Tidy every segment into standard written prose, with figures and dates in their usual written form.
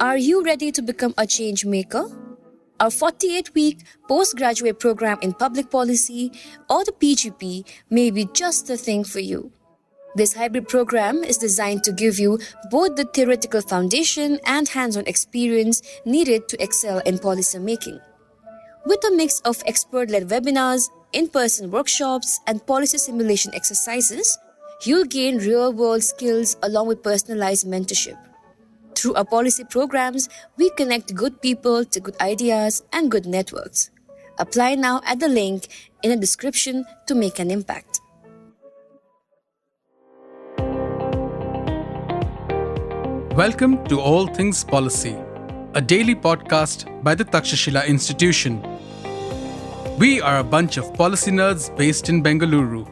Are you ready to become a change maker? Our 48-week postgraduate program in public policy or the PGP may be just the thing for you. This hybrid program is designed to give you both the theoretical foundation and hands-on experience needed to excel in policy making. With a mix of expert-led webinars, in-person workshops, and policy simulation exercises, you'll gain real-world skills along with personalized mentorship. Through our policy programs, we connect good people to good ideas and good networks. Apply now at the link in the description to make an impact. Welcome to All Things Policy, a daily podcast by the Takshashila Institution. We are a bunch of policy nerds based in Bengaluru,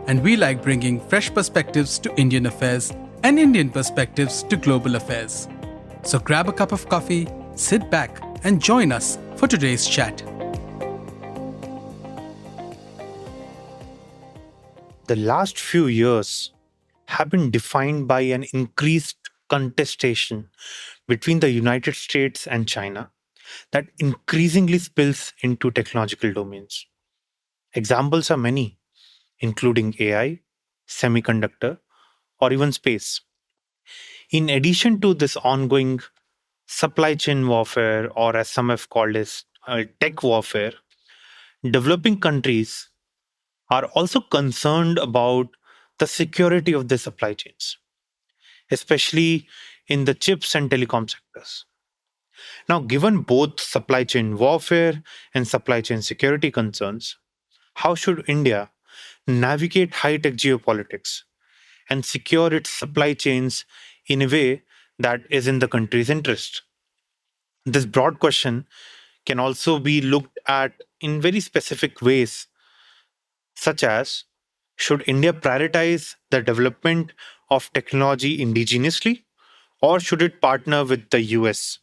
and we like bringing fresh perspectives to Indian affairs and Indian perspectives to global affairs. So grab a cup of coffee, sit back, and join us for today's chat. The last few years have been defined by an increased contestation between the United States and China that increasingly spills into technological domains. Examples are many, including AI, semiconductor, or even space. In addition to this ongoing supply chain warfare, or as some have called it, tech warfare, developing countries are also concerned about the security of their supply chains, especially in the chips and telecom sectors. Now, given both supply chain warfare and supply chain security concerns, how should India navigate high-tech geopolitics and secure its supply chains in a way that is in the country's interest? This broad question can also be looked at in very specific ways, such as, should India prioritize the development of technology indigenously, or should it partner with the US?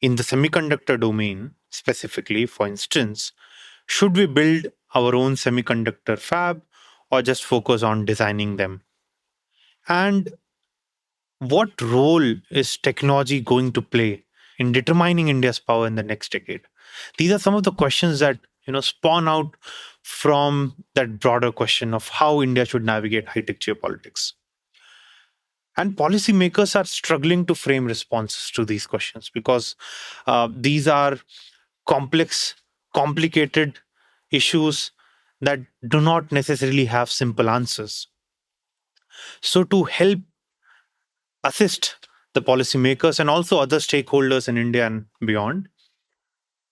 In the semiconductor domain, specifically, for instance, should we build our own semiconductor fab or just focus on designing them? And what role is technology going to play in determining India's power in the next decade? These are some of the questions that spawn out from that broader question of how India should navigate high-tech geopolitics. And policymakers are struggling to frame responses to these questions because these are complex, complicated issues that do not necessarily have simple answers. So to help assist the policymakers and also other stakeholders in India and beyond,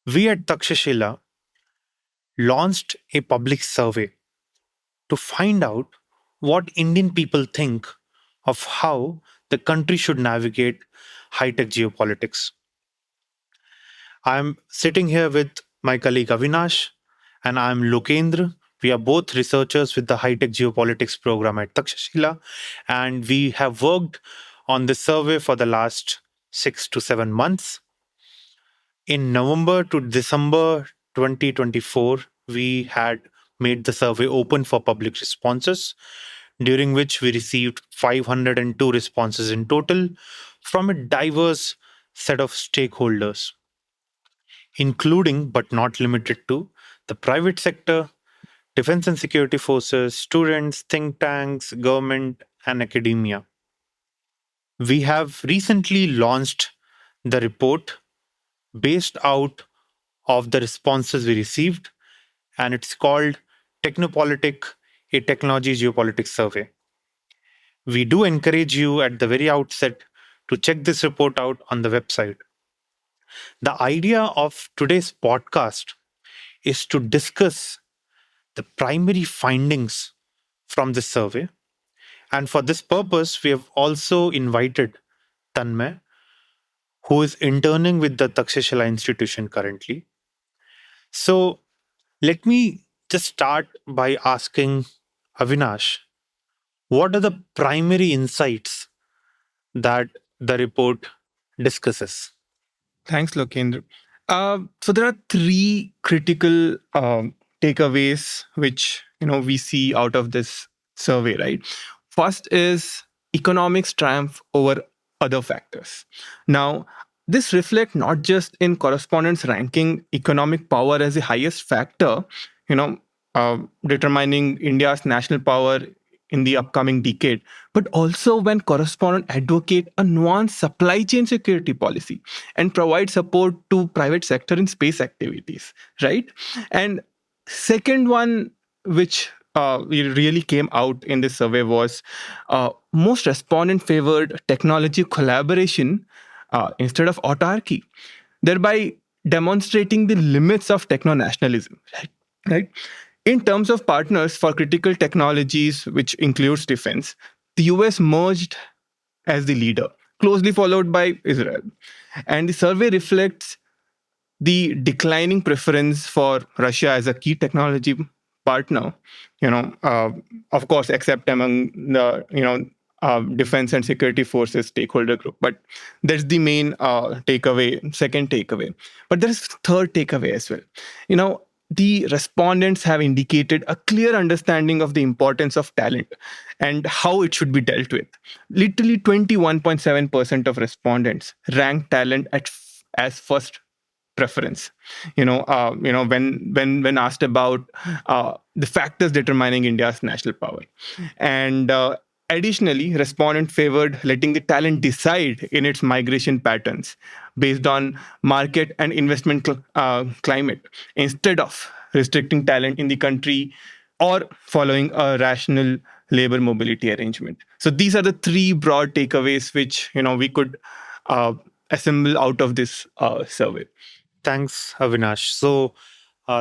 we at Takshashila launched a public survey to find out what Indian people think of how the country should navigate high-tech geopolitics. I'm sitting here with my colleague Avinash, and I'm Lokendra. We are both researchers with the High-Tech Geopolitics Programme at Takshashila, and we have worked on this survey for the last 6 to 7 months. In November to December 2024, we had made the survey open for public responses, during which we received 502 responses in total from a diverse set of stakeholders, including but not limited to the private sector, defense and security forces, students, think tanks, government, and academia. We have recently launched the report based out of the responses we received, and it's called Technopolitik, a Technology Geopolitics Survey. We do encourage you at the very outset to check this report out on the website. The idea of today's podcast is to discuss the primary findings from this survey. And for this purpose, we have also invited Tannmay, who is interning with the Takshashila Institution currently. So let me just start by asking Avinash, what are the primary insights that the report discusses? Thanks, Lokendra. So there are three critical takeaways which we see out of this survey, right? First is economics triumph over other factors. Now, this reflects not just in correspondence ranking economic power as the highest factor, you know, determining India's national power in the upcoming decade, but also when correspondent advocate a nuanced supply chain security policy and provide support to private sector in space activities, right? And second one, which it really came out in this survey was most respondent favored technology collaboration instead of autarky, thereby demonstrating the limits of techno nationalism. Right? In terms of partners for critical technologies, which includes defense, the US merged as the leader, closely followed by Israel. And the survey reflects the declining preference for Russia as a key technology partner, of course, except among the, defense and security forces stakeholder group. But that's the main takeaway, second takeaway. But there's third takeaway as well. The respondents have indicated a clear understanding of the importance of talent and how it should be dealt with. Literally 21.7% of respondents rank talent as first preference. When asked about the factors determining India's national power. And additionally, respondent favored letting the talent decide in its migration patterns based on market and investment climate, instead of restricting talent in the country or following a rational labor mobility arrangement. So these are the three broad takeaways which we could uh, assemble out of this survey. Thanks, Avinash. So,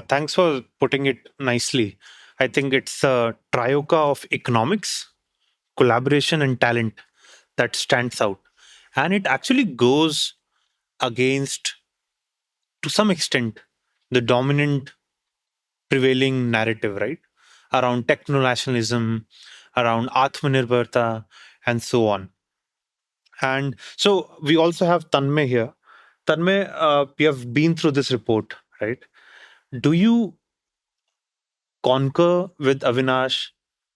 thanks for putting it nicely. I think it's a trioca of economics, collaboration, and talent that stands out. And it actually goes against, to some extent, the dominant prevailing narrative, right? Around techno nationalism, around Atmanirbharta, and so on. And so we also have Tanmay here. Tanmay, we have been through this report, right? Do you concur with Avinash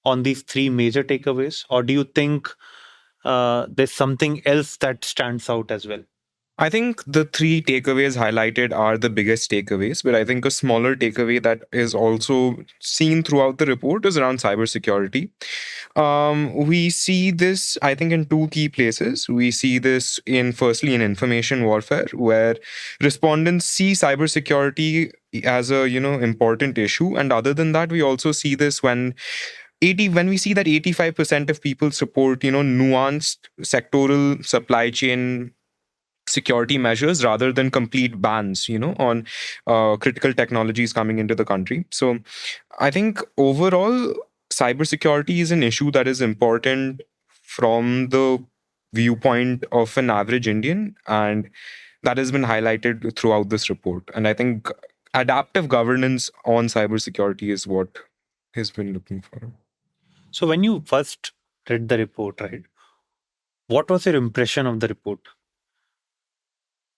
on these three major takeaways, or do you think there's something else that stands out as well? I think the three takeaways highlighted are the biggest takeaways, but I think a smaller takeaway that is also seen throughout the report is around cybersecurity. We see this, I think, in two key places. We see this firstly in information warfare, where respondents see cybersecurity as a important issue, and other than that, we also see this when we see that 85% of people support nuanced sectoral supply chain security measures rather than complete bans on critical technologies coming into the country. So I think overall cybersecurity is an issue that is important from the viewpoint of an average Indian, and that has been highlighted throughout this report. And I think adaptive governance on cybersecurity is what has been looking for. So when you first read the report, right, what was your impression of the report?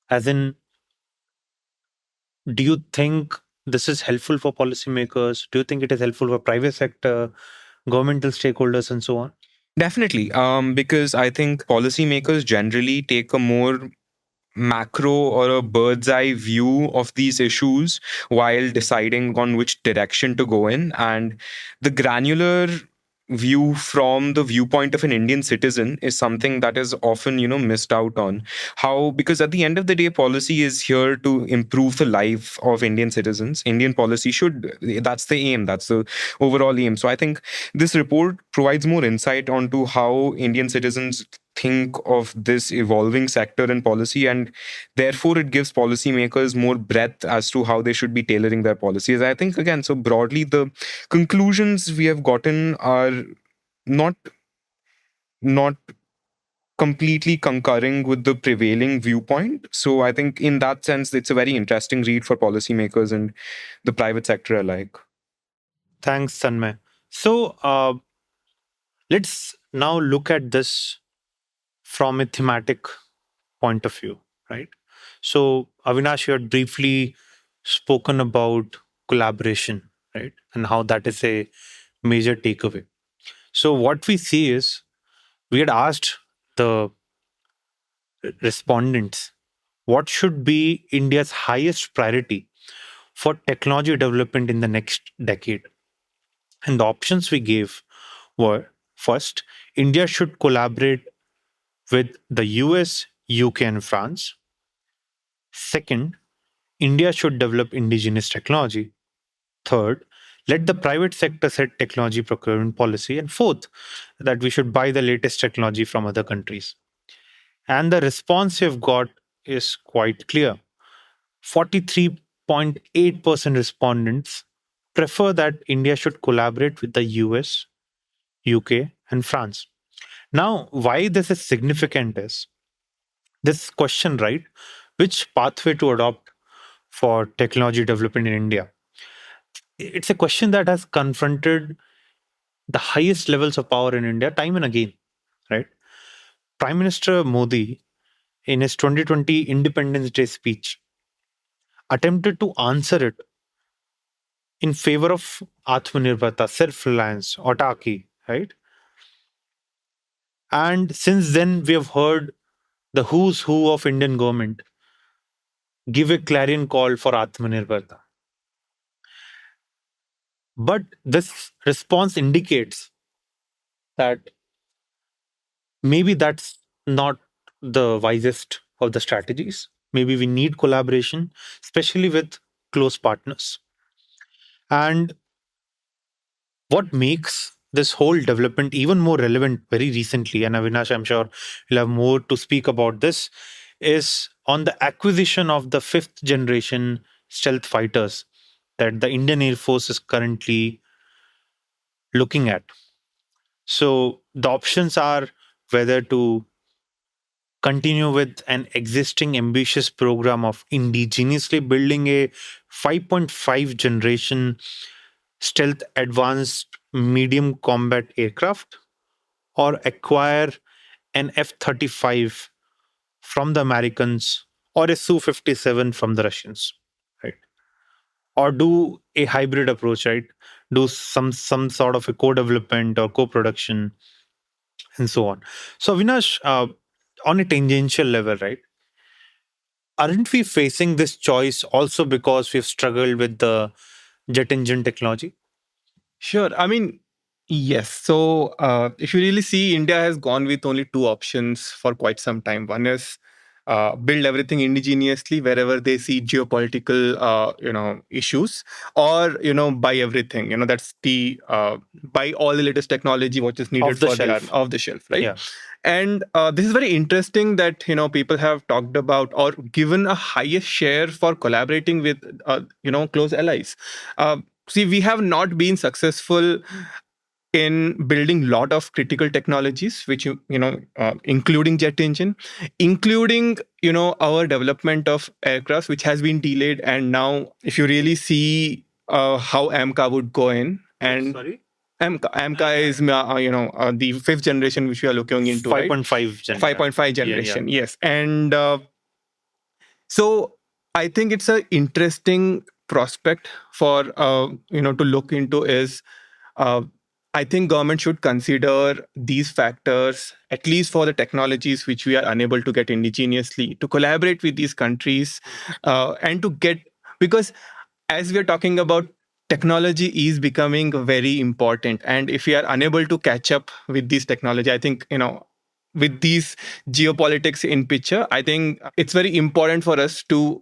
As in, do you think this is helpful for policymakers? Do you think it is helpful for private sector, governmental stakeholders, and so on? Definitely, because I think policymakers generally take a more macro or a bird's eye view of these issues while deciding on which direction to go in. And the granular view from the viewpoint of an Indian citizen is something that is often, missed out on. How, because at the end of the day, policy is here to improve the life of Indian citizens. Indian policy that's the aim, that's the overall aim. So I think this report provides more insight onto how Indian citizens think of this evolving sector and policy, and therefore it gives policymakers more breadth as to how they should be tailoring their policies. I think, again, so broadly the conclusions we have gotten are not completely concurring with the prevailing viewpoint. So I think in that sense it's a very interesting read for policymakers and the private sector alike. Thanks, Tanmay. So let's now look at this from a thematic point of view, right? So, Avinash, you had briefly spoken about collaboration, right? And how that is a major takeaway. So, what we see is we had asked the respondents what should be India's highest priority for technology development in the next decade. And the options we gave were: first, India should collaborate with the US, UK, and France. Second, India should develop indigenous technology. Third, let the private sector set technology procurement policy. And fourth, that we should buy the latest technology from other countries. And the response you've got is quite clear. 43.8% respondents prefer that India should collaborate with the US, UK, and France. Now, why this is significant is this question, right? Which pathway to adopt for technology development in India? It's a question that has confronted the highest levels of power in India time and again, right? Prime Minister Modi, in his 2020 Independence Day speech, attempted to answer it in favor of Atmanirbharta, self-reliance, autarky, right? And since then, we have heard the who's who of Indian government give a clarion call for Atmanirbharta. But this response indicates that maybe that's not the wisest of the strategies. Maybe we need collaboration, especially with close partners. And what makes this whole development even more relevant very recently, and Avinash, I'm sure you'll have more to speak about this, is on the acquisition of the fifth generation stealth fighters that the Indian Air Force is currently looking at. So the options are whether to continue with an existing ambitious program of indigenously building a 5.5 generation stealth advanced medium combat aircraft, or acquire an F 35 from the Americans or a Su 57 from the Russians, right? Or do a hybrid approach, right? Do some sort of a co-development or co-production and so on. So Avinash, on a tangential level, right? Aren't we facing this choice also because we've struggled with the jet engine technology? Sure. I mean, yes. So, if you really see, India has gone with only two options for quite some time. One is build everything indigenously wherever they see geopolitical, issues, or buy everything. That's the buy all the latest technology what is needed Off the for the shelf. off the shelf, right? Yeah. And this is very interesting that people have talked about or given a highest share for collaborating with close allies. See, we have not been successful in building lot of critical technologies, which including jet engine, including our development of aircraft, which has been delayed. And now, if you really see how AMCA would go in, and Sorry? AMCA is the fifth generation which we are looking into, 5.5 generation. 5.5 Yeah, yeah. generation, yes. And so I think it's an interesting prospect for to look into is I think government should consider these factors, at least for the technologies which we are unable to get indigenously, to collaborate with these countries and to get, because as we are talking about, technology is becoming very important. And if we are unable to catch up with this technology, I think, with these geopolitics in picture, I think it's very important for us to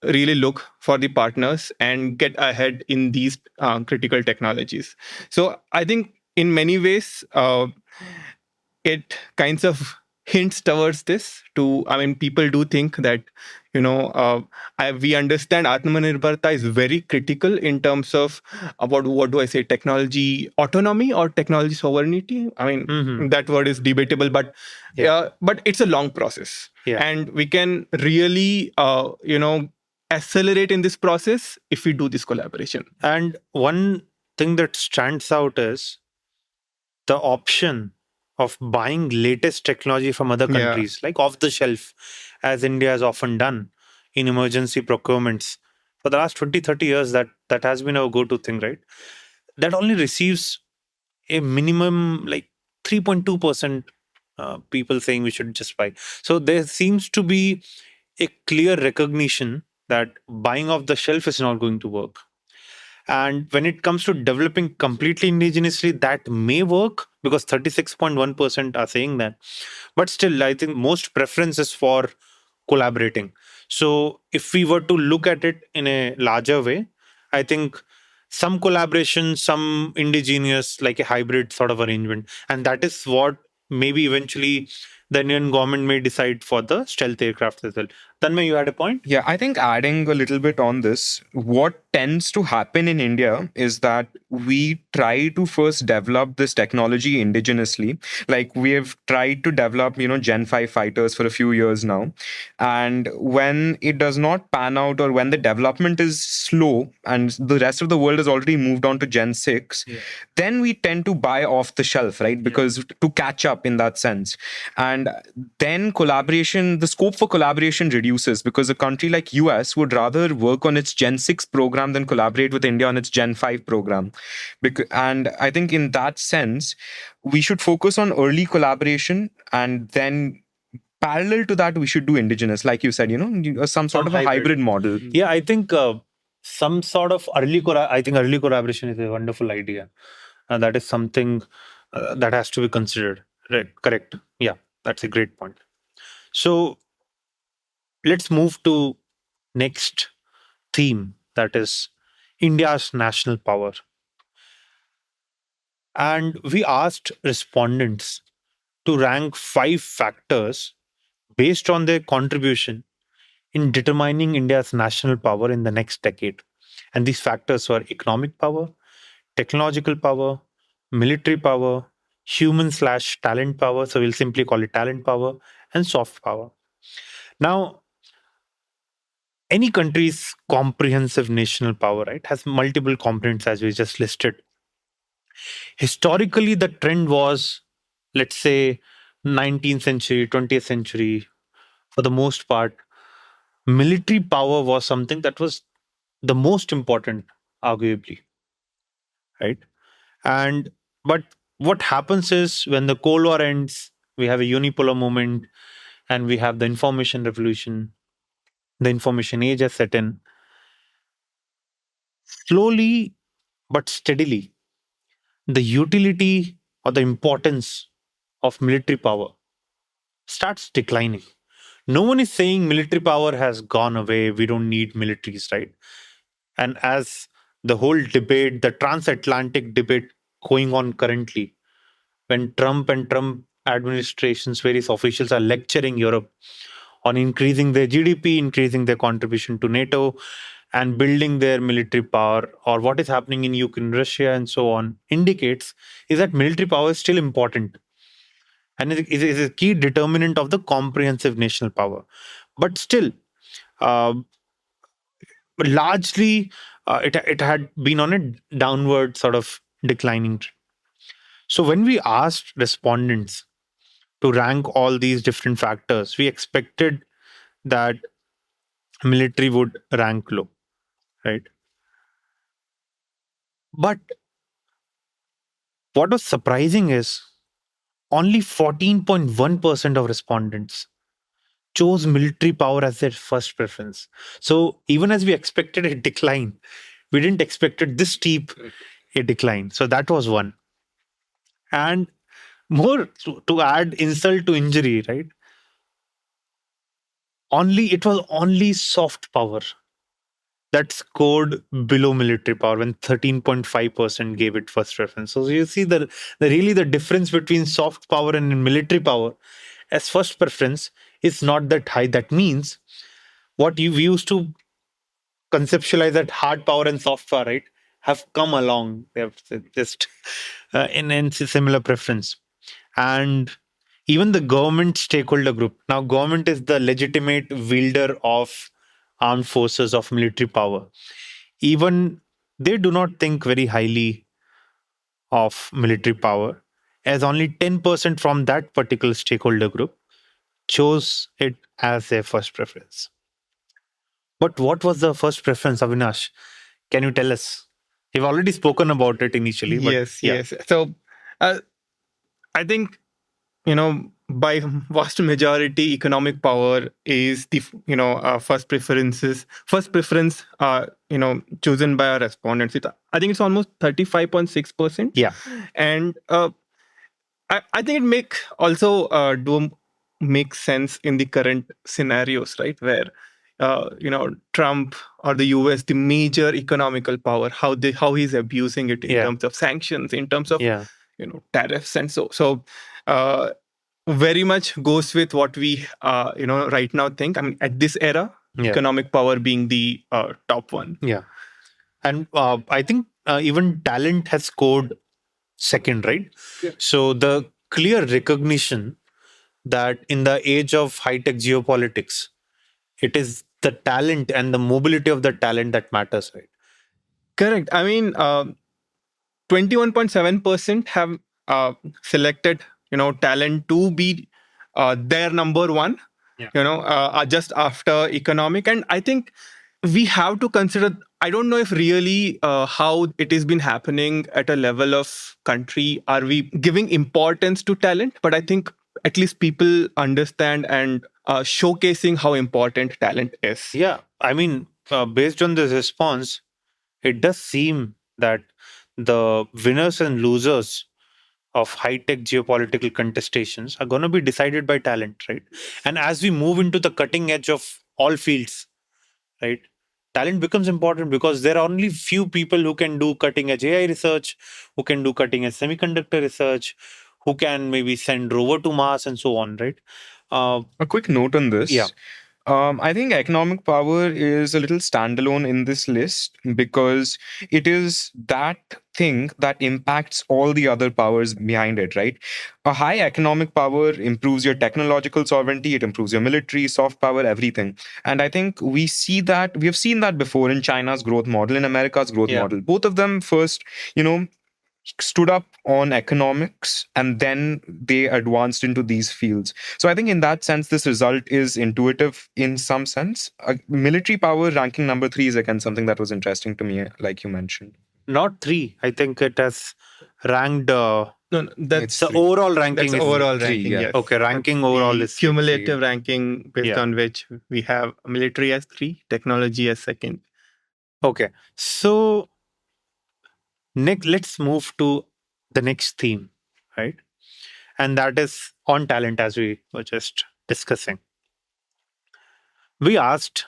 really look for the partners and get ahead in these critical technologies. So I think in many ways, it kinds of hints towards this. People do think that we understand Atmanirbharta is very critical in terms of about what do I say, technology autonomy or technology sovereignty. That word is debatable, but but it's a long process. Yeah. And we can really accelerate in this process if we do this collaboration. And one thing that stands out is the option of buying latest technology from other Yeah. countries, like off the shelf, as India has often done in emergency procurements. For the last 20, 30 years, that has been our go-to thing, right? That only receives a minimum like 3.2% People saying we should just buy. So there seems to be a clear recognition that buying off the shelf is not going to work. And when it comes to developing completely indigenously, that may work because 36.1% are saying that. But still, I think most preference is for collaborating. So if we were to look at it in a larger way, I think some collaboration, some indigenous, like a hybrid sort of arrangement. And that is what maybe eventually the Indian government may decide for the stealth aircraft as well. Tanmay, you had a point? Yeah, I think adding a little bit on this, what tends to happen in India is that we try to first develop this technology indigenously. Like we have tried to develop, Gen 5 fighters for a few years now. And when it does not pan out or when the development is slow and the rest of the world has already moved on to Gen 6, then we tend to buy off the shelf, right? Because to catch up in that sense. And then the scope for collaboration reduces because a country like US would rather work on its Gen 6 program than collaborate with India on its Gen 5 program. And I think in that sense, we should focus on early collaboration, and then parallel to that, we should do indigenous, like you said, some sort of a hybrid model. Yeah, I think some sort of I think early collaboration is a wonderful idea. That is something that has to be considered. Right, correct. Yeah, that's a great point. So let's move to next theme, that is India's national power. And we asked respondents to rank 5 factors based on their contribution in determining India's national power in the next decade. And these factors were economic power, technological power, military power, human/talent power. So we'll simply call it talent power, and soft power. Now, any country's comprehensive national power, right, has multiple components as we just listed. Historically, the trend was, let's say, 19th century, 20th century, for the most part, military power was something that was the most important, arguably, right? And but what happens is when the Cold War ends, we have a unipolar moment, and we have the information revolution, the information age has set in. Slowly but steadily, the utility or the importance of military power starts declining. No one is saying military power has gone away, we don't need militaries, right? And as the whole debate, the transatlantic debate going on currently, when Trump administration's various officials are lecturing Europe on increasing their GDP, increasing their contribution to NATO, and building their military power, or what is happening in Ukraine, Russia, and so on, indicates is that military power is still important and is a key determinant of the comprehensive national power. But still, uh, largely, it had been on a downward sort of declining trend. So when we asked respondents to rank all these different factors, we expected that military would rank low, right? But what was surprising is only 14.1% of respondents chose military power as their first preference. So even as we expected a decline, we didn't expect it this steep a decline. So that was one. And more to add insult to injury, right? It was only soft power that scored below military power when 13.5% gave it first preference. So you see the difference between soft power and military power as first preference is not that high. That means what we used to conceptualize that hard power and soft power, right, have come along. They have just in similar preference. And even the government stakeholder group. Now, government is the legitimate wielder of armed forces, of military power. Even they do not think very highly of military power, as only 10% from that particular stakeholder group chose it as their first preference. But what was the first preference, Avinash? Can you tell us? You've already spoken about it initially. But Yes. So I think, by vast majority, economic power is the first preference chosen by our respondents. I think it's almost 35.6%. Yeah. And I think it do make sense in the current scenarios, right? Where Trump or the US, the major economical power, how he's abusing it in Yeah. terms of sanctions, in terms of Yeah. tariffs, and uh, very much goes with what we right now think. I mean, at this era, Yeah. economic power being the top one. Yeah. And I think even talent has scored second, right? Yeah. So the clear recognition that in the age of high-tech geopolitics, it is the talent and the mobility of the talent that matters, right? Correct. I mean, 21.7% have selected talent to be their number one. Yeah. Just after economic, and I think we have to consider. I don't know if really how it has been happening at a level of country. Are we giving importance to talent? But I think at least people understand and showcasing how important talent is. Yeah. I mean, based on this response, it does seem that the winners and losers of high-tech geopolitical contestations are going to be decided by talent, right? And as we move into the cutting edge of all fields, right, talent becomes important because there are only few people who can do cutting edge AI research, who can do cutting edge semiconductor research, who can maybe send rover to Mars and so on, right? A quick note on this. Yeah. I think economic power is a little standalone in this list because it is that thing that impacts all the other powers behind it, right? A high economic power improves your technological sovereignty, it improves your military, soft power, everything. And I think we have seen that before in China's growth model, in America's growth Yeah. model. Both of them first, stood up on economics and then they advanced into these fields. So I think in that sense, this result is intuitive in some sense. Military power ranking number 3 is again something that was interesting to me, like you mentioned. Not 3. I think it has ranked. No, that's The overall ranking. that's is overall 3, ranking. yeah. Yes. Okay, ranking That's overall the is 3. cumulative ranking based Yeah. on which we have military as 3, technology as second. Okay, so next, let's move to the next theme, right? And that is on talent, as we were just discussing. We asked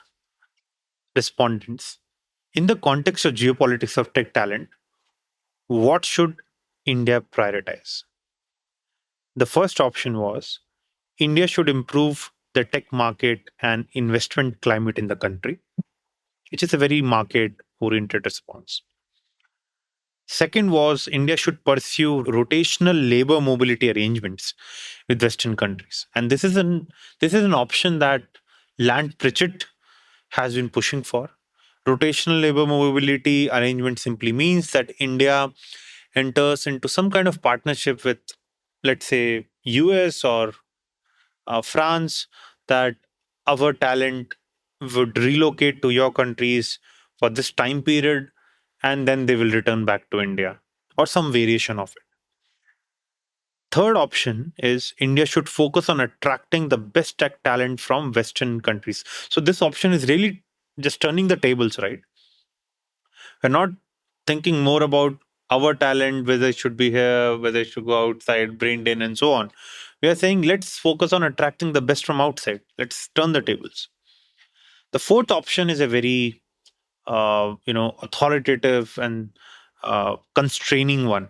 respondents in the context of geopolitics of tech talent, what should India prioritize? The first option was India should improve the tech market and investment climate in the country, which is a very market oriented response. Second was India should pursue rotational labor mobility arrangements with Western countries. And this is an option that Land Pritchett has been pushing for. Rotational labor mobility arrangement simply means that India enters into some kind of partnership with, let's say, US or France, that our talent would relocate to your countries for this time period and then they will return back to India or some variation of it. Third option is India should focus on attracting the best tech talent from Western countries. So this option is really just turning the tables, right? We're not thinking more about our talent, whether it should be here, whether it should go outside, brain drain, and so on. We are saying let's focus on attracting the best from outside. Let's turn the tables. The fourth option is a very authoritative and constraining one,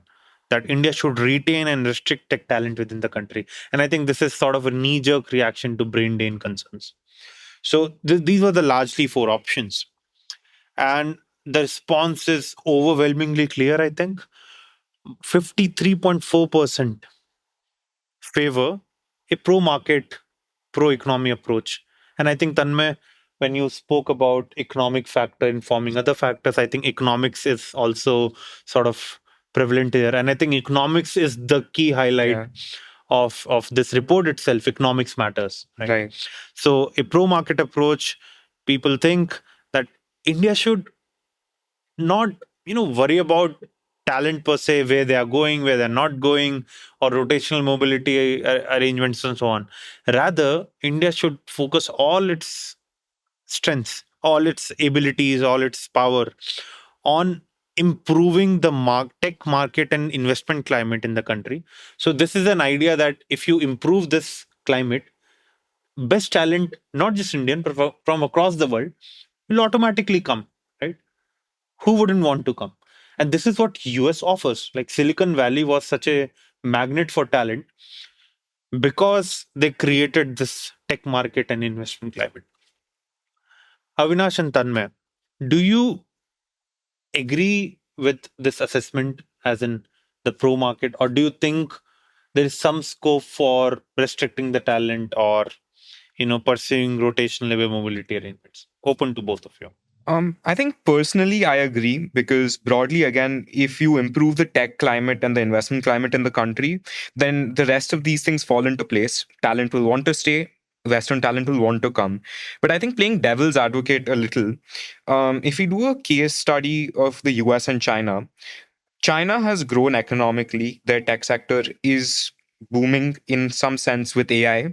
that India should retain and restrict tech talent within the country. And I think this is sort of a knee jerk reaction to brain drain concerns. So these were the largely four options. And the response is overwhelmingly clear, I think. 53.4% favor a pro market, pro economy approach. And I think, Tanmay, when you spoke about economic factor informing other factors, I think economics is also sort of prevalent here. And I think economics is the key highlight Yeah. of this report itself. Economics matters, right? Right. So a pro market approach, people think that India should not worry about talent per se, where they are going, where they're not going, or rotational mobility arrangements and so on. Rather, India should focus all its strengths, all its abilities, all its power on improving the tech market and investment climate in the country. So this is an idea that if you improve this climate, best talent, not just Indian, but from across the world, will automatically come, right? Who wouldn't want to come? And this is what US offers. Like Silicon Valley was such a magnet for talent because they created this tech market and investment climate. Avinash and Tanmay, do you agree with this assessment as in the pro market, or do you think there is some scope for restricting the talent or pursuing rotational labor mobility arrangements? Open to both of you. I think personally, I agree because broadly, again, if you improve the tech climate and the investment climate in the country, then the rest of these things fall into place. Talent will want to stay, Western talent will want to come. But I think playing devil's advocate a little, if we do a case study of the US and China, China has grown economically. Their tech sector is booming in some sense with AI.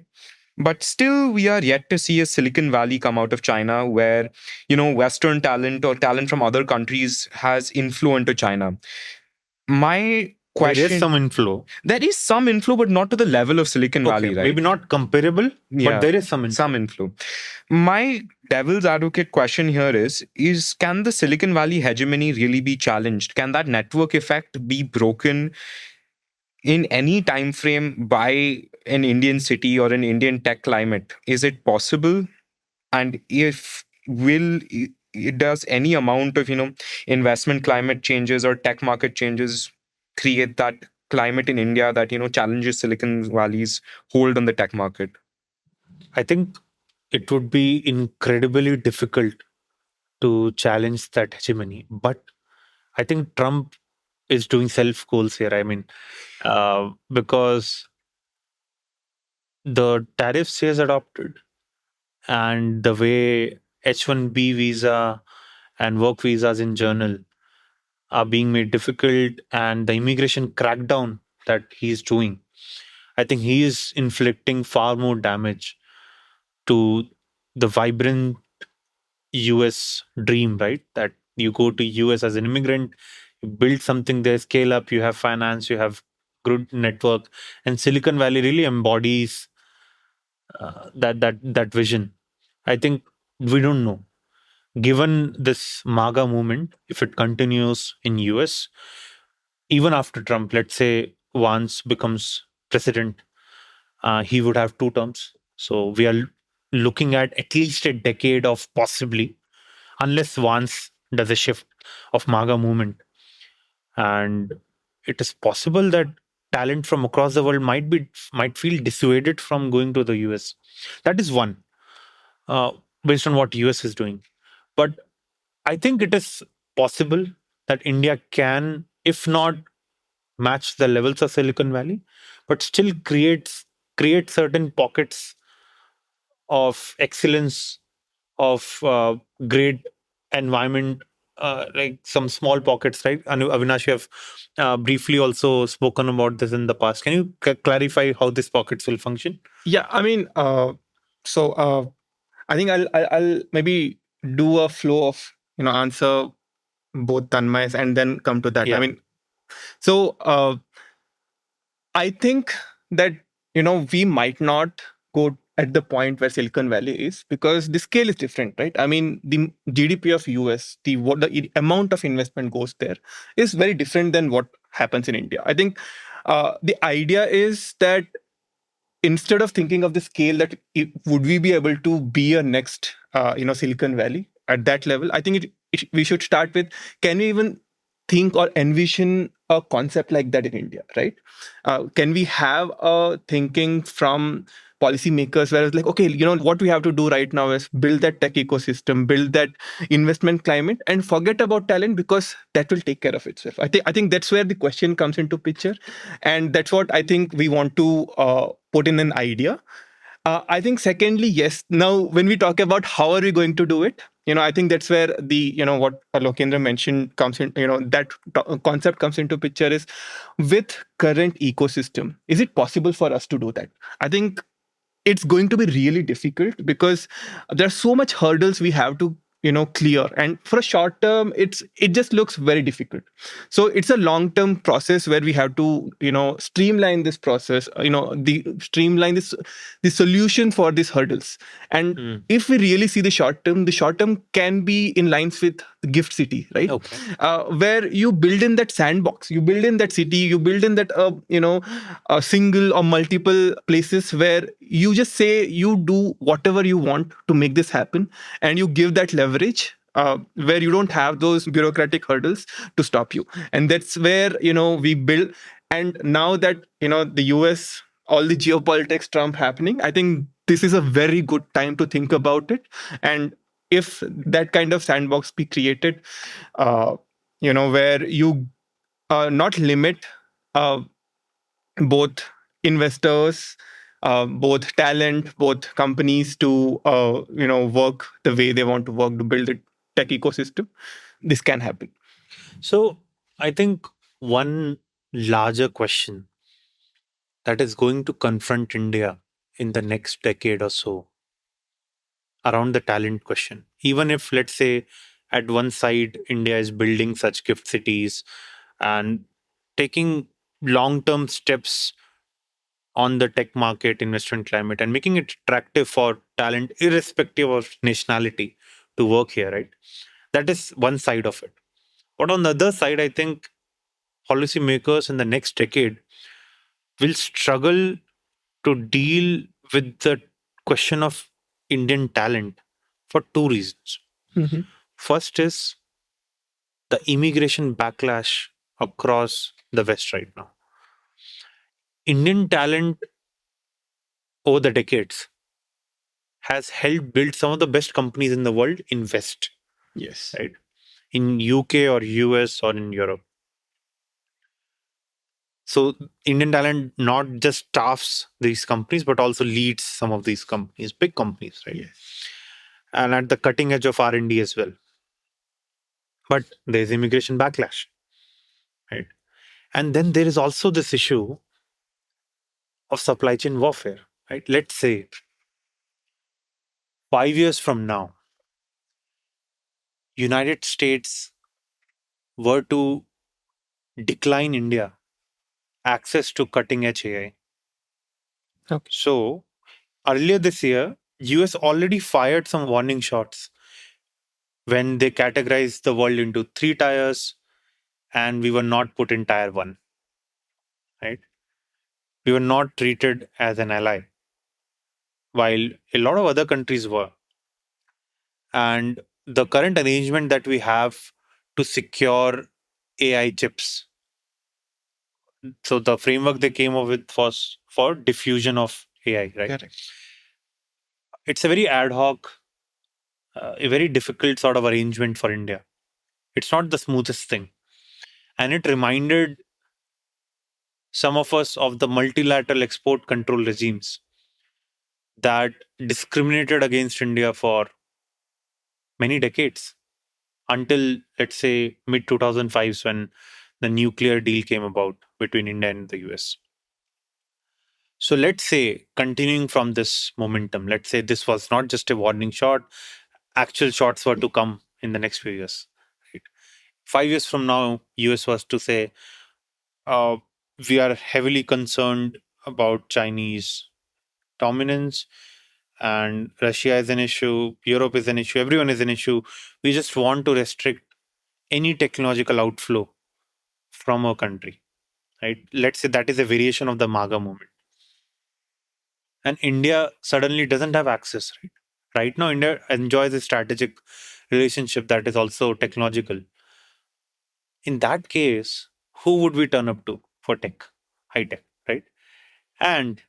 But still, we are yet to see a Silicon Valley come out of China where, Western talent or talent from other countries has inflow into China. My question. There is some inflow. There is some inflow, but not to the level of Silicon Valley, right? Maybe not comparable, Yeah, but there is some inflow. some inflow. My devil's advocate question here is can the Silicon Valley hegemony really be challenged? Can that network effect be broken in any time frame by an Indian city or an Indian tech climate? Is it possible? And if does any amount of investment climate changes or tech market changes create that climate in India that challenges Silicon Valley's hold on the tech market? I think it would be incredibly difficult to challenge that hegemony, but I think Trump is doing self goals here. I mean, because the tariffs he has adopted and the way H-1B visa and work visas in general are being made difficult, and the immigration crackdown that he's doing, I think he is inflicting far more damage to the vibrant US dream, right? That you go to US as an immigrant, you build something there, scale up, you have finance, you have good network, and Silicon Valley really embodies that vision. I think we don't know. Given this MAGA movement, if it continues in US, even after Trump, let's say, once becomes president, he would have 2 terms. So we are looking at least a decade of possibly, unless Vance does a shift of MAGA movement. And it is possible that talent from across the world might feel dissuaded from going to the US. That is one, based on what US is doing. But I think it is possible that India can, if not match the levels of Silicon Valley, but still create certain pockets of excellence, of great environment, like some small pockets, right? And Avinash, you have briefly also spoken about this in the past. Can you clarify how these pockets will function? Yeah, I mean, I think I'll maybe do a flow of answer both Tanmay's and then come to that. Yeah. I mean, so I think that we might not go at the point where Silicon Valley is because the scale is different, right? I mean, the GDP of US, the amount of investment goes there is very different than what happens in India. I think the idea is that instead of thinking of the scale that would we be able to be a next Silicon Valley at that level, I think we should start with, can we even think or envision a concept like that in India, right? Can we have a thinking from policymakers where it's like, okay, what we have to do right now is build that tech ecosystem, build that investment climate, and forget about talent because that will take care of itself. I think that's where the question comes into picture, and that's what I think we want to put in an idea. I think secondly, yes. Now, when we talk about how are we going to do it, I think that's where the, what Lokendra mentioned comes in, that concept comes into picture is with current ecosystem. Is it possible for us to do that? I think it's going to be really difficult because there are so much hurdles we have to clear, and for a short term it just looks very difficult. So it's a long term process where we have to streamline this process, the streamline this the solution for these hurdles. And if we really see the short term can be in lines with the gift city, right? Okay. Where you build in that sandbox, you build in that city, you build in that a single or multiple places where you just say you do whatever you want to make this happen, and you give that leverage, where you don't have those bureaucratic hurdles to stop you. And that's where we build. And now that the US, all the geopolitics Trump happening, I think this is a very good time to think about it. And if that kind of sandbox be created, where you not limit uh, both investors, both talent, both companies to work the way they want to work to build a tech ecosystem, this can happen. So I think one larger question that is going to confront India in the next decade or so around the talent question. Even if, let's say, at one side, India is building such gift cities and taking long term steps on the tech market, investment climate, and making it attractive for talent, irrespective of nationality, to work here, right? That is one side of it. But on the other side, I think policymakers in the next decade will struggle to deal with the question of Indian talent for two reasons. Mhm. First is the immigration backlash across the West right now. Indian talent over the decades has helped build some of the best companies in the world in West, Yes. right? In UK or US or in Europe. So Indian talent not just staffs these companies, but also leads some of these companies, big companies, right? Yes. And at the cutting edge of R&D as well. But there's immigration backlash, right? And then there is also this issue of supply chain warfare, right? Let's say 5 years from now, United States were to decline India access to cutting edge AI. Okay. So earlier this year, US already fired some warning shots when they categorized the world into three tiers and we were not put in tier one, right? We were not treated as an ally, while a lot of other countries were. And the current arrangement that we have to secure AI chips, so the framework they came up with was for diffusion of AI, right? Correct. It's a very ad hoc, a very difficult sort of arrangement for India. It's not the smoothest thing. And it reminded some of us of the multilateral export control regimes that discriminated against India for many decades until, let's say, mid 2005s when the nuclear deal came about between India and the US. So let's say, continuing from this momentum, let's say this was not just a warning shot, actual shots were to come in the next few years. Right? 5 years from now, US was to say, uh, we are heavily concerned about Chinese dominance, and Russia is an issue, Europe is an issue, everyone is an issue. We just want to restrict any technological outflow from our country. Right? Let's say that is a variation of the MAGA movement. And India suddenly doesn't have access, right? Right now, India enjoys a strategic relationship that is also technological. In that case, who would we turn up to for tech, high tech, right? And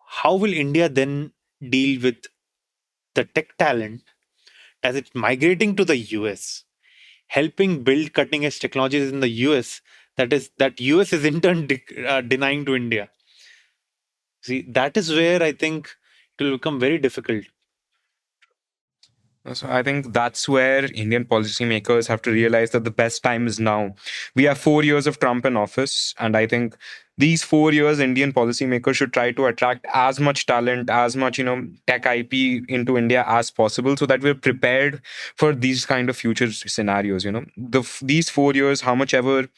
how will India then deal with the tech talent as it's migrating to the US, helping build cutting edge technologies in the US that US is in turn denying to India? See, that is where I think it will become very difficult. So I think that's where Indian policymakers have to realize that the best time is now. We have 4 years of Trump in office, and I think these 4 years, Indian policymakers should try to attract as much talent, as much tech IP into India as possible, so that we're prepared for these kind of future scenarios. These 4 years, how much ever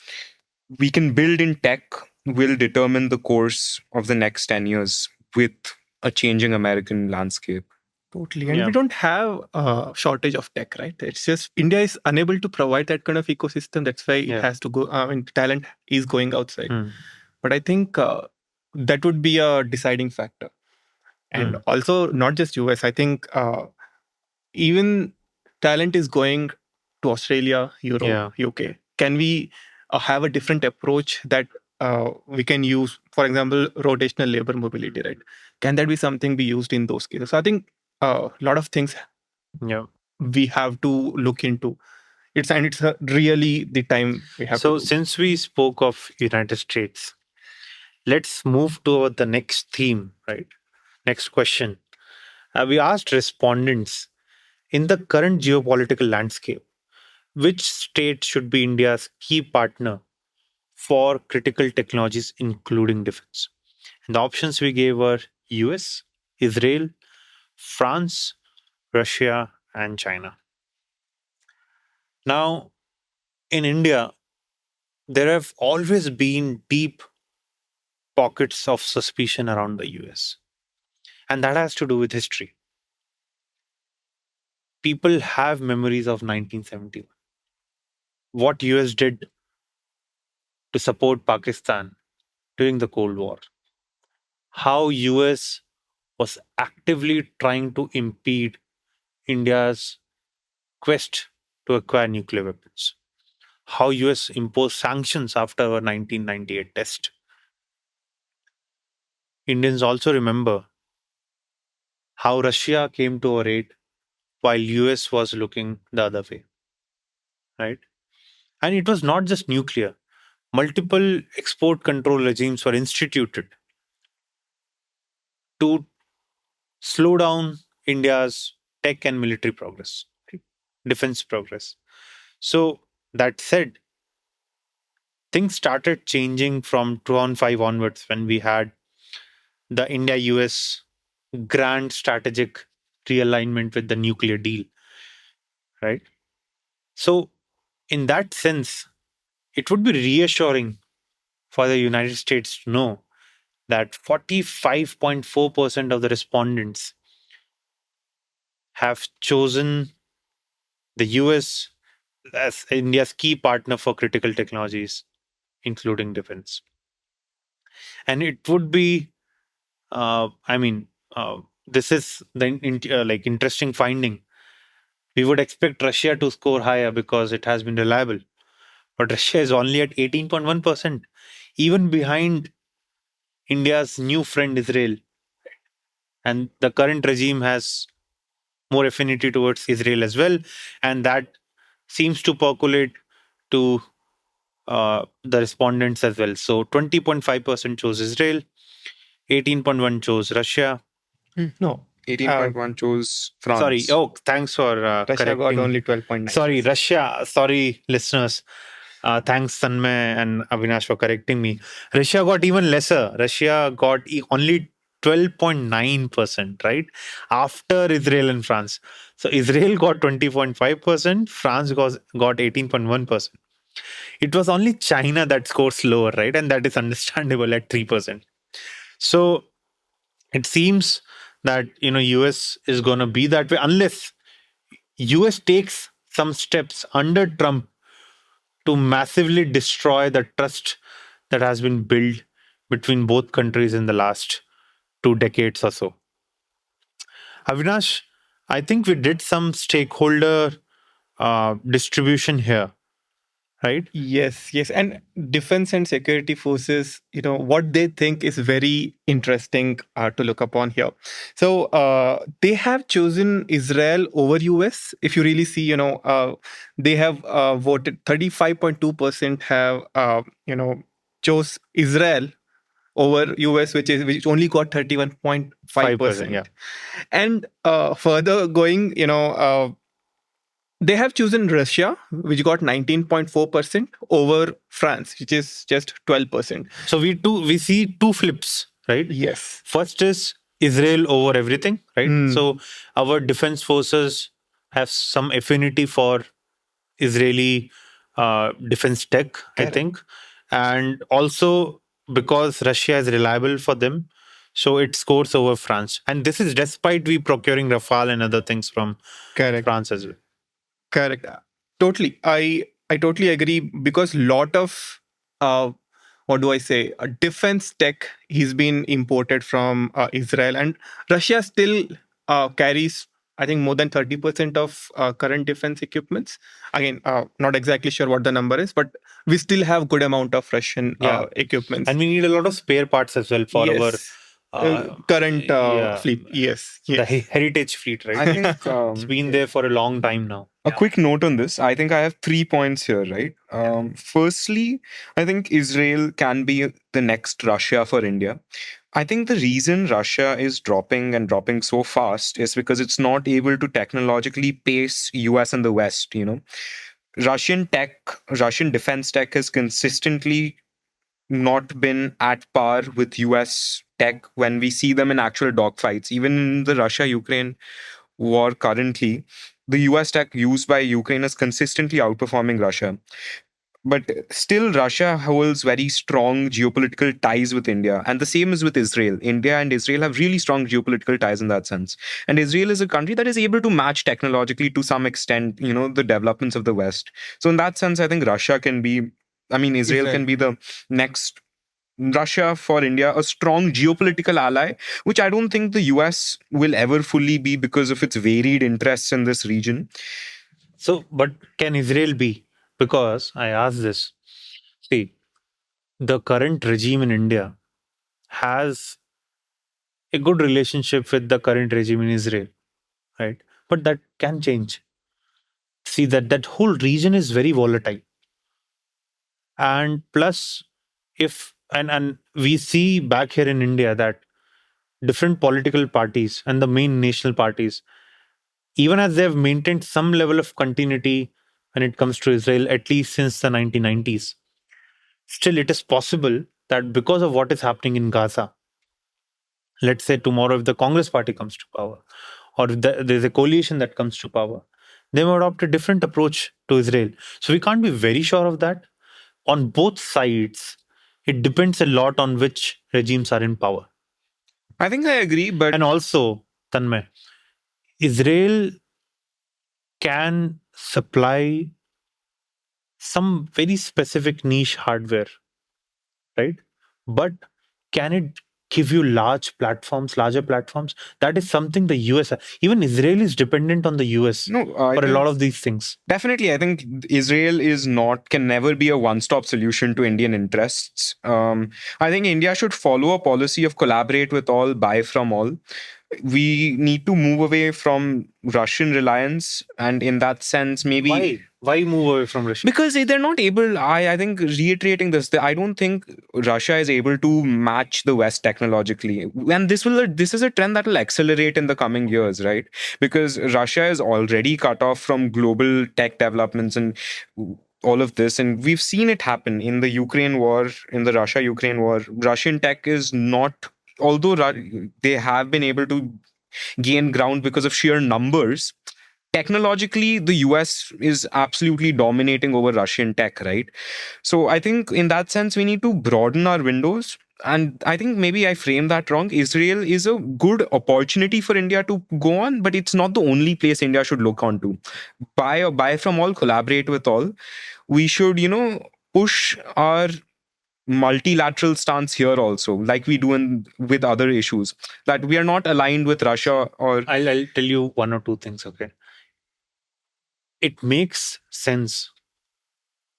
we can build in tech, will determine the course of the next 10 years with a changing American landscape. Totally. And Yeah. we don't have a shortage of tech, right? It's just India is unable to provide that kind of ecosystem. That's why Yeah. it has to go, talent is going outside. Hmm. But I think that would be a deciding factor. And also, not just US, I think even talent is going to Australia, Europe, UK. Can we have a different approach that we can use, for example, rotational labor mobility, right? Can that be something be used in those cases? So I think a lot of things Yeah. we have to look into. It's really the time we have So to do. since we spoke of United States, let's move to the next theme, right? Next question. We asked respondents, in the current geopolitical landscape, which state should be India's key partner for critical technologies, including defense? And the options we gave were US, Israel, France, Russia, and China. Now, in India, there have always been deep pockets of suspicion around the US, and that has to do with history. People have memories of 1971, what US did to support Pakistan during the Cold War, how US was actively trying to impede India's quest to acquire nuclear weapons, how US imposed sanctions after our 1998 test. Indians also remember how Russia came to our aid while US was looking the other way, right? And it was not just nuclear. Multiple export control regimes were instituted to slow down India's tech and military progress, right? Defense progress. So that said, things started changing from 2005 onwards when we had the India US grand strategic realignment with the nuclear deal, right? So, in that sense, it would be reassuring for the United States to know that 45.4% of the respondents have chosen the US as India's key partner for critical technologies, including defense. And it would be, I mean, this is the interesting finding. We would expect Russia to score higher because it has been reliable, but Russia is only at 18.1%, even behind India's new friend Israel. And the current regime has more affinity towards Israel as well, and that seems to percolate to the respondents as well. So 20.5% chose Israel, 18.1 chose Russia. No. 18.1 chose France. Sorry. Oh, thanks for Russia correcting. got only 12.9. Sorry, Russia. Sorry, listeners. Thanks, Tannmay and Avinash, for correcting me. Russia got even lesser. Russia got only 12.9%, right? After Israel and France. So Israel got 20.5%, France got 18.1%. It was only China that scores lower, right? And that is understandable at 3%. So it seems that US is going to be that way unless US takes some steps under Trump to massively destroy the trust that has been built between both countries in the last 2 decades or so. Avinash, I think we did some stakeholder distribution here, right? Yes. And defense and security forces, what they think is very interesting to look upon here. So they have chosen Israel over US. If you really see, they have voted 35.2% have, chose Israel over US, which only got 31.5%. Yeah. And further going, they have chosen Russia, which got 19.4% over France, which is just 12%. So we see two flips, right? Yes. First is Israel over everything, right? Hmm. So our defense forces have some affinity for Israeli defense tech, I Correct. think, and also because Russia is reliable for them, so it scores over France. And this is despite we procuring Rafale and other things from Correct. France as well. Correct. Totally. I totally agree, because lot of what do I say, defense tech has been imported from Israel, and Russia still carries, I think, more than 30% of current defense equipments. Again, not exactly sure what the number is, but we still have good amount of Russian equipments. And we need a lot of spare parts as well for Yes. our Current fleet. Yes. the heritage fleet, right? I think It's been there for a long time now. a quick note on this. I think I have 3 points here, right? Firstly, I think Israel can be the next Russia for India. I think the reason Russia is dropping and dropping so fast is because it's not able to technologically pace US and the West, Russian defense tech has consistently not been at par with US tech when we see them in actual dogfights. Even in the Russia Ukraine war currently, the US tech used by Ukraine is consistently outperforming Russia. But still, Russia holds very strong geopolitical ties with India. And the same is with Israel. India and Israel have really strong geopolitical ties in that sense. And Israel is a country that is able to match technologically to some extent, the developments of the West. So, in that sense, I think Israel can be the next Russia for India, a strong geopolitical ally, which I don't think the US will ever fully be because of its varied interests in this region. So, but can Israel be? Because I ask this. See, the current regime in India has a good relationship with the current regime in Israel, right? But that can change. See, that whole region is very volatile. And plus, if and we see back here in India that different political parties and the main national parties, even as they have maintained some level of continuity when it comes to Israel, at least since the 1990s, still it is possible that because of what is happening in Gaza, let's say tomorrow if the Congress party comes to power, or if there's a coalition that comes to power, they will adopt a different approach to Israel. So we can't be very sure of that. On both sides, it depends a lot on which regimes are in power. I think I agree, but And also, Tanmay, Israel can supply some very specific niche hardware, right? But can it give you larger platforms? That is something the US, even Israel is dependent on the US no, for a lot of these things. Definitely, I think Israel can never be a one-stop solution to Indian interests. I think India should follow a policy of collaborate with all, buy from all. We need to move away from Russian reliance, and in that sense, maybe Why move away from Russia? because they're not able. I think reiterating this, I don't think Russia is able to match the West technologically, and this is a trend that will accelerate in the coming years, right? Because Russia is already cut off from global tech developments and all of this, and we've seen it happen in the Ukraine war, in the Russia-Ukraine war. Russian tech is not, although they have been able to gain ground because of sheer numbers. Technologically, the US is absolutely dominating over Russian tech, right? So I think in that sense, we need to broaden our windows. And I think maybe I framed that wrong. Israel is a good opportunity for India to go on, but it's not the only place India should look on to. Buy from all, collaborate with all. We should, push our multilateral stance here also, like we do with other issues, that we are not aligned with Russia or. I'll tell you one or two things, okay? It makes sense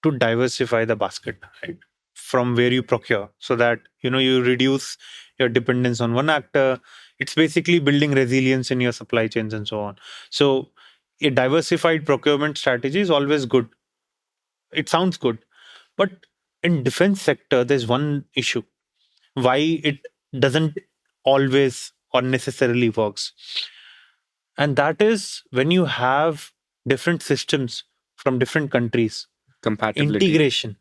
to diversify the basket, right? From where you procure, so that you reduce your dependence on one actor. It's basically building resilience in your supply chains and so on. So a diversified procurement strategy is always good. It sounds good. But in defense sector, there's one issue. why it doesn't always or necessarily works. And that is when you have different systems from different countries, Compatibility. integration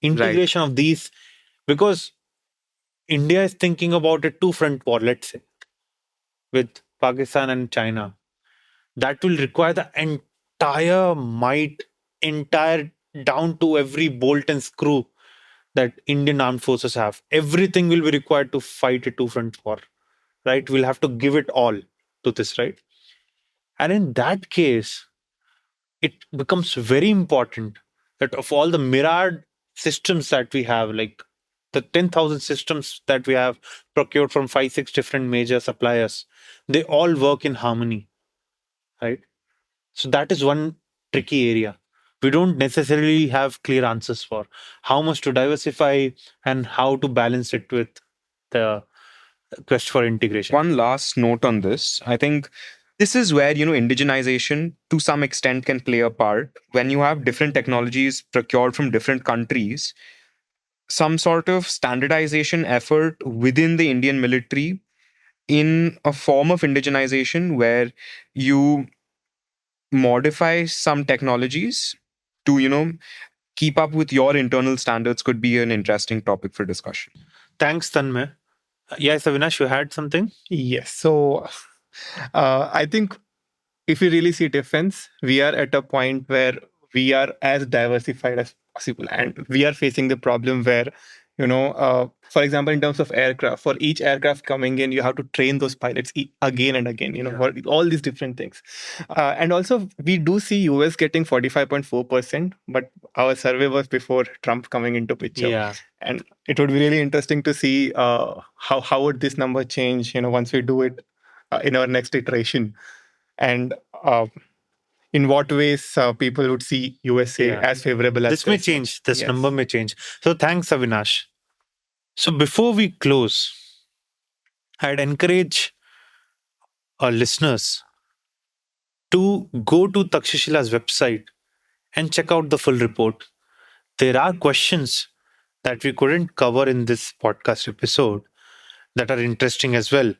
Right. of these, because India is thinking about a two front war, let's say, with Pakistan and China. That will require the entire might, entire down to every bolt and screw that Indian armed forces have. Everything will be required to fight a two front war, right? We'll have to give it all to this, right? And in that case, it becomes very important that of all the myriad systems that we have, like the 10,000 systems that we have procured from 5, 6 different major suppliers, they all work in harmony, right? So that is one tricky area. We don't necessarily have clear answers for how much to diversify and how to balance it with the quest for integration. One last note on this. I think this is where, indigenization to some extent can play a part. When you have different technologies procured from different countries, some sort of standardization effort within the Indian military in a form of indigenization where you modify some technologies to, keep up with your internal standards could be an interesting topic for discussion. Thanks, Tanmay. Yes, Avinash, you had something? Yes. So I think if we really see defense, we are at a point where we are as diversified as possible. And we are facing the problem where, for example, in terms of aircraft, for each aircraft coming in, you have to train those pilots again and again, for all these different things. And also, we do see US getting 45.4%, but our survey was before Trump coming into picture. Yeah. And it would be really interesting to see how would this number change, once we do it in our next iteration. And in what ways people would see USA as favorable as this may change. This Yes. number may change. So thanks, Avinash. So before we close, I'd encourage our listeners to go to Takshashila's website and check out the full report. There are questions that we couldn't cover in this podcast episode that are interesting as well.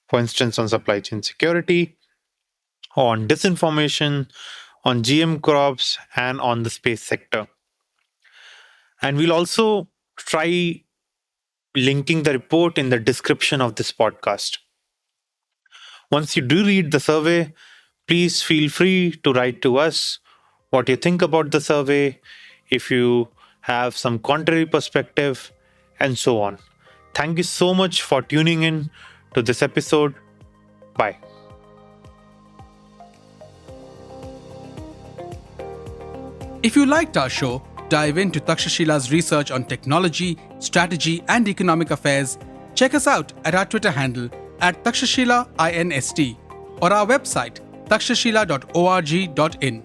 For instance, on supply chain security, on disinformation, on GM crops, and on the space sector. And we'll also try linking the report in the description of this podcast. Once you do read the survey, please feel free to write to us what you think about the survey, if you have some contrary perspective, and so on. Thank you so much for tuning in to this episode. Bye. If you liked our show, dive into Takshashila's research on technology, strategy, and economic affairs. Check us out at our Twitter handle @Takshashila INST or our website takshashila.org.in.